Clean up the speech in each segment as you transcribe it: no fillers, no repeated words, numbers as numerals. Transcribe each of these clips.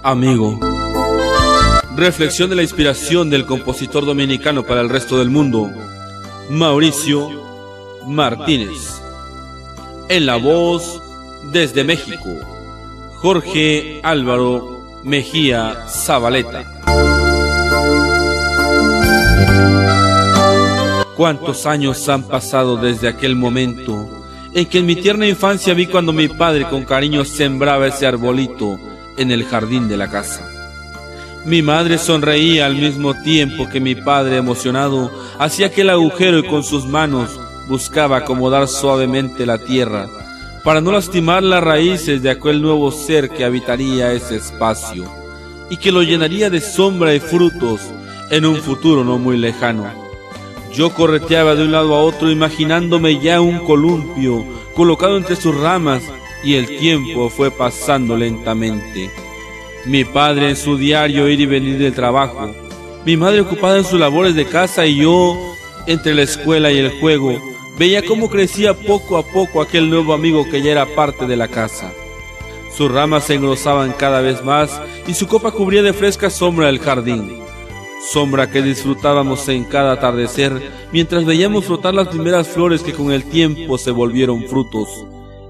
Amigo. Reflexión de la inspiración del compositor dominicano para el resto del mundo, Mauricio Martínez. En la voz desde México, Jorge Álvaro Mejía Zabaleta. ¿Cuántos años han pasado desde aquel momento en que en mi tierna infancia vi cuando mi padre con cariño sembraba ese arbolito en el jardín de la casa? Mi madre sonreía al mismo tiempo que mi padre, emocionado, hacía aquel agujero y con sus manos buscaba acomodar suavemente la tierra para no lastimar las raíces de aquel nuevo ser que habitaría ese espacio y que lo llenaría de sombra y frutos en un futuro no muy lejano. Yo correteaba de un lado a otro imaginándome ya un columpio colocado entre sus ramas, y el tiempo fue pasando lentamente. Mi padre en su diario ir y venir del trabajo, mi madre ocupada en sus labores de casa, y yo, entre la escuela y el juego, veía cómo crecía poco a poco aquel nuevo amigo que ya era parte de la casa. Sus ramas se engrosaban cada vez más y su copa cubría de fresca sombra el jardín, sombra que disfrutábamos en cada atardecer mientras veíamos flotar las primeras flores que con el tiempo se volvieron frutos,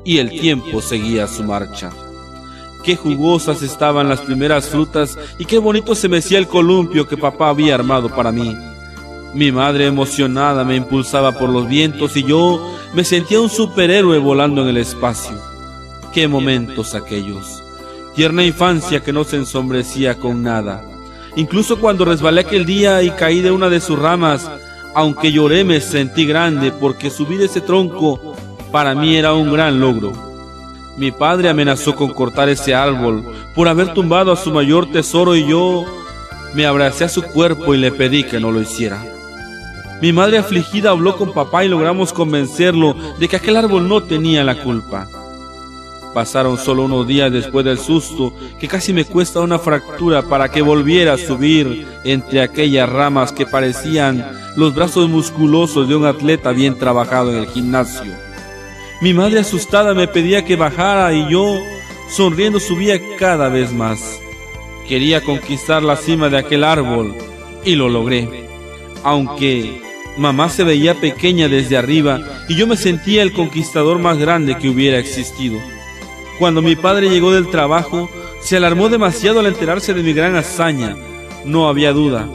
y el tiempo seguía su marcha. Qué jugosas estaban las primeras frutas y qué bonito se mecía el columpio que papá había armado para mí. Mi madre emocionada me impulsaba por los vientos y yo me sentía un superhéroe volando en el espacio. Qué momentos aquellos. Tierna infancia que no se ensombrecía con nada. Incluso cuando resbalé aquel día y caí de una de sus ramas, aunque lloré me sentí grande porque subir ese tronco para mí era un gran logro. Mi padre amenazó con cortar ese árbol por haber tumbado a su mayor tesoro y yo me abracé a su cuerpo y le pedí que no lo hiciera. Mi madre afligida habló con papá y logramos convencerlo de que aquel árbol no tenía la culpa. Pasaron solo unos días después del susto que casi me cuesta una fractura para que volviera a subir entre aquellas ramas que parecían los brazos musculosos de un atleta bien trabajado en el gimnasio. Mi madre asustada me pedía que bajara y yo, sonriendo, subía cada vez más. Quería conquistar la cima de aquel árbol y lo logré. Aunque mamá se veía pequeña desde arriba y yo me sentía el conquistador más grande que hubiera existido. Cuando mi padre llegó del trabajo, se alarmó demasiado al enterarse de mi gran hazaña. No había duda,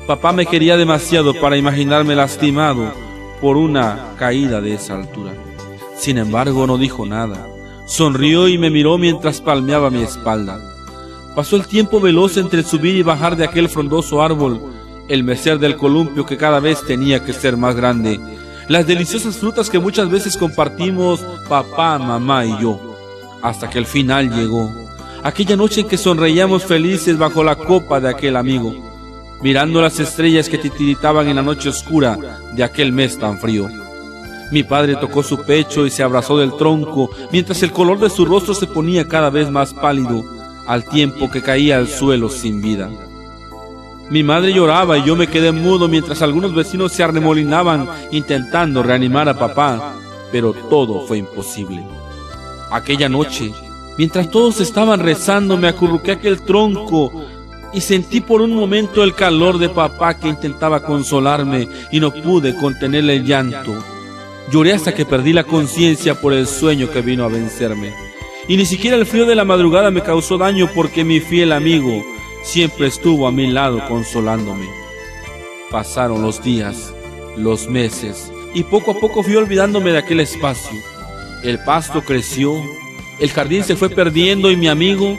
papá me quería demasiado para imaginarme lastimado por una caída de esa altura. Sin embargo, no dijo nada. Sonrió y me miró mientras palmeaba mi espalda. Pasó el tiempo veloz entre subir y bajar de aquel frondoso árbol, el mecer del columpio que cada vez tenía que ser más grande, las deliciosas frutas que muchas veces compartimos papá, mamá y yo, hasta que el final llegó, aquella noche en que sonreíamos felices bajo la copa de aquel amigo, mirando las estrellas que titiritaban en la noche oscura de aquel mes tan frío. Mi padre tocó su pecho y se abrazó del tronco, mientras el color de su rostro se ponía cada vez más pálido, al tiempo que caía al suelo sin vida. Mi madre lloraba y yo me quedé mudo mientras algunos vecinos se arremolinaban intentando reanimar a papá, pero todo fue imposible. Aquella noche, mientras todos estaban rezando, me acurruqué a aquel tronco y sentí por un momento el calor de papá que intentaba consolarme y no pude contener el llanto. Lloré hasta que perdí la conciencia por el sueño que vino a vencerme. Y ni siquiera el frío de la madrugada me causó daño porque mi fiel amigo siempre estuvo a mi lado consolándome. Pasaron los días, los meses, y poco a poco fui olvidándome de aquel espacio. El pasto creció, el jardín se fue perdiendo y mi amigo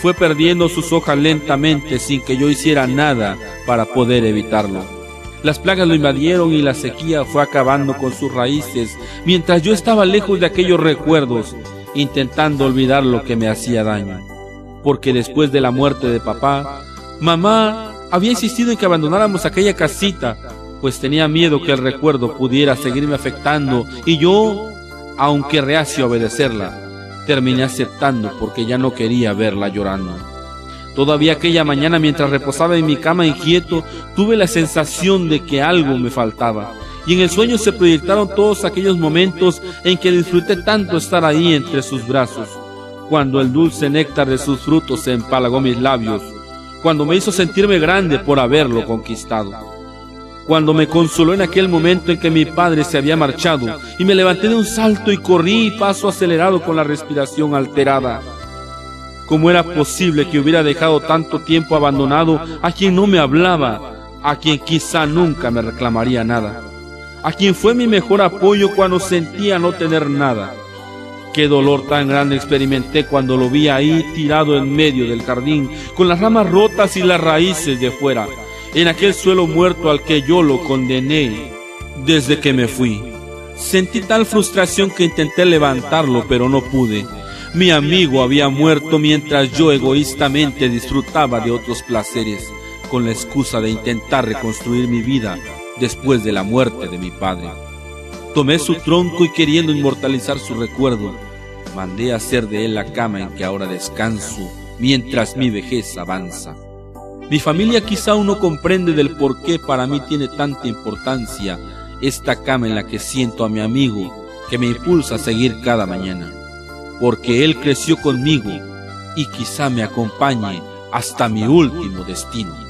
fue perdiendo sus hojas lentamente sin que yo hiciera nada para poder evitarlo. Las plagas lo invadieron y la sequía fue acabando con sus raíces, mientras yo estaba lejos de aquellos recuerdos, intentando olvidar lo que me hacía daño. Porque después de la muerte de papá, mamá había insistido en que abandonáramos aquella casita, pues tenía miedo que el recuerdo pudiera seguirme afectando, y yo, aunque reacio a obedecerla, terminé aceptando porque ya no quería verla llorando. Todavía aquella mañana, mientras reposaba en mi cama inquieto, tuve la sensación de que algo me faltaba, y en el sueño se proyectaron todos aquellos momentos en que disfruté tanto estar ahí entre sus brazos, cuando el dulce néctar de sus frutos se empalagó mis labios, cuando me hizo sentirme grande por haberlo conquistado, cuando me consoló en aquel momento en que mi padre se había marchado y me levanté de un salto y corrí paso acelerado con la respiración alterada. ¿Cómo era posible que hubiera dejado tanto tiempo abandonado a quien no me hablaba, a quien quizá nunca me reclamaría nada, a quien fue mi mejor apoyo cuando sentía no tener nada? Qué dolor tan grande experimenté cuando lo vi ahí tirado en medio del jardín, con las ramas rotas y las raíces de fuera, en aquel suelo muerto al que yo lo condené desde que me fui. Sentí tal frustración que intenté levantarlo, pero no pude. Mi amigo había muerto mientras yo egoístamente disfrutaba de otros placeres, con la excusa de intentar reconstruir mi vida después de la muerte de mi padre. Tomé su tronco y, queriendo inmortalizar su recuerdo, mandé a hacer de él la cama en que ahora descanso mientras mi vejez avanza. Mi familia quizá aún no comprende del por qué para mí tiene tanta importancia esta cama en la que siento a mi amigo que me impulsa a seguir cada mañana, porque él creció conmigo y quizá me acompañe hasta mi último destino.